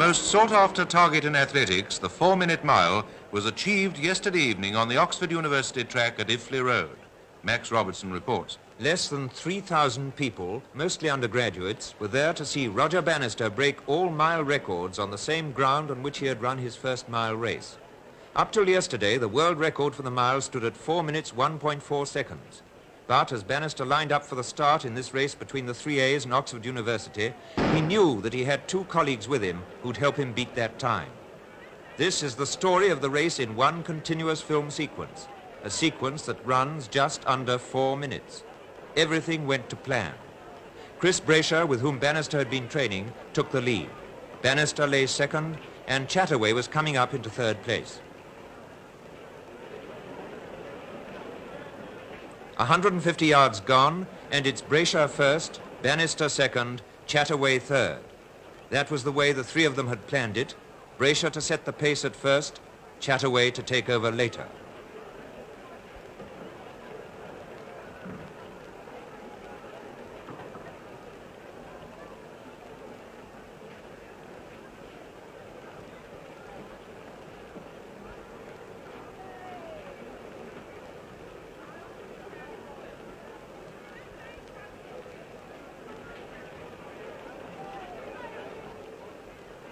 most sought-after target in athletics, the 4-minute mile, was achieved yesterday evening on the Oxford University track at Iffley Road. Max Robertson reports. Less than 3,000 people, mostly undergraduates, were there to see Roger Bannister break all mile records on the same ground on which he had run his first mile race. Up till yesterday, the world record for the mile stood at 4 minutes 1.4 seconds. But as Bannister lined up for the start in this race between the 3As and Oxford University, he knew that he had two colleagues with him who'd help him beat that time. This is the story of the race in one continuous film sequence, a sequence that runs just under 4 minutes. Everything went to plan. Chris Brasher, with whom Bannister had been training, took the lead. Bannister lay second, and Chataway was coming up into third place. 150 yards gone, and it's Brasher first, Bannister second, Chataway third. That was the way the three of them had planned it. Brasher to set the pace at first, Chataway to take over later.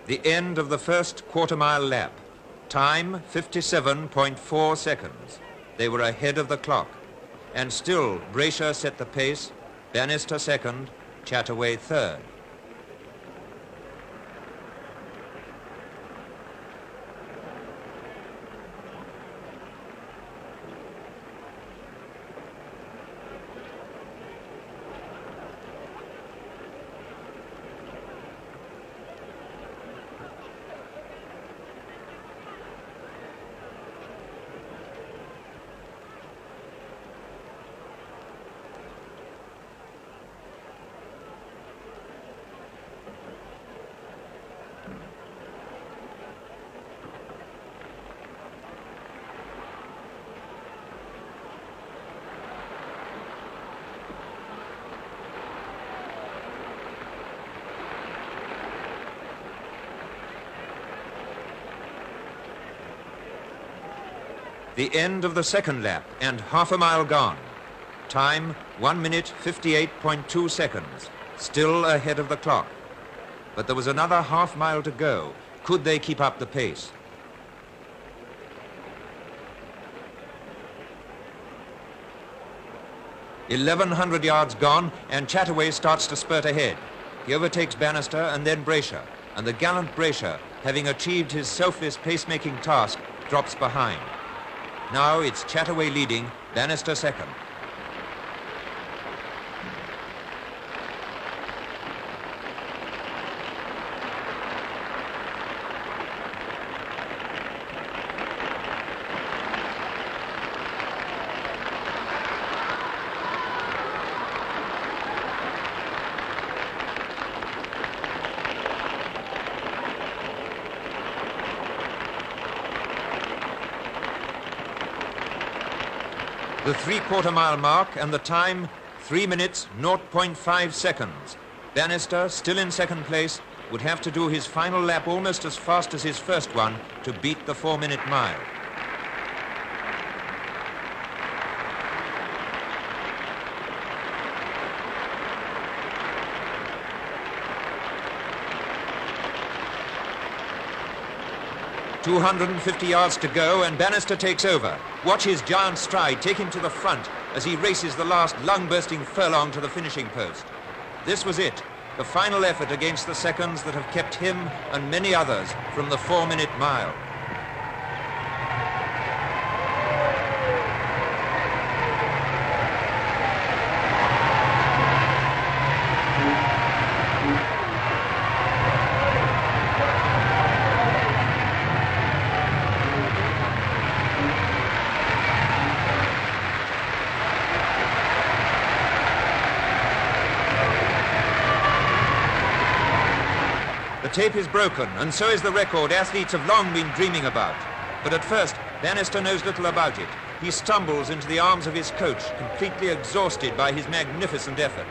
The end of the first quarter-mile lap. Time, 57.4 seconds. They were ahead of the clock. And still, Brasher set the pace, Bannister second, Chataway third. The end of the second lap, and half a mile gone. Time, 1 minute, 58.2 seconds. Still ahead of the clock. But there was another half mile to go. Could they keep up the pace? "1,100 yards gone, and Chataway starts to spurt ahead. He overtakes Bannister and then Brasher, and the gallant Brasher, having achieved his selfless pacemaking task, drops behind. Now it's Chataway leading, Bannister second. The 3/4 mile mark, and the time, 3 minutes, 0.5 seconds. Bannister, still in second place, would have to do his final lap almost as fast as his first one to beat the 4-minute mile. "250 yards to go, and Bannister takes over. Watch his giant stride take him to the front as he races the last lung-bursting furlong to the finishing post. This was it, the final effort against the seconds that have kept him and many others from the 4-minute mile. The tape is broken, and so is the record athletes have long been dreaming about. But at first, Bannister knows little about it. He stumbles into the arms of his coach, completely exhausted by his magnificent effort.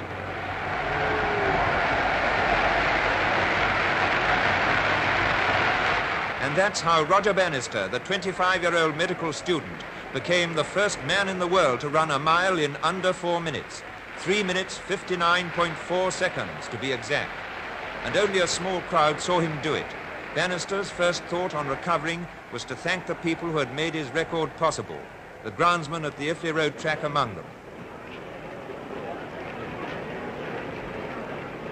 And that's how Roger Bannister, the 25-year-old medical student, became the first man in the world to run a mile in under 4 minutes. 3 minutes, 59.4 seconds, to be exact. And only a small crowd saw him do it. Bannister's first thought on recovering was to thank the people who had made his record possible, the groundsman at the Iffley Road track among them.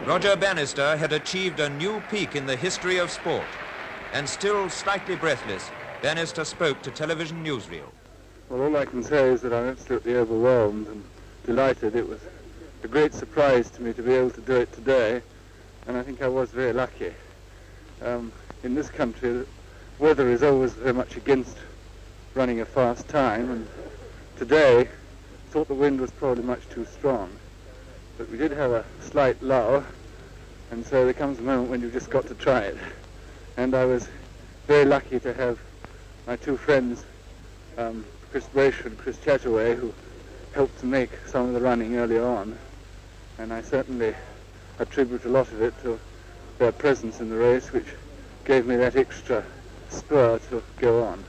Roger Bannister had achieved a new peak in the history of sport. And still slightly breathless, Bannister spoke to television newsreel. Well, all I can say is that I'm absolutely overwhelmed and delighted. It was a great surprise to me to be able to do it today, and I think I was very lucky. In this country, weather is always very much against running a fast time, and today I thought the wind was probably much too strong. But we did have a slight lull, and so there comes a moment when you've just got to try it. And I was very lucky to have my two friends, Chris Brasher and Chris Chataway, who helped to make some of the running earlier on. And I certainly attribute a lot of it to their presence in the race, which gave me that extra spur to go on.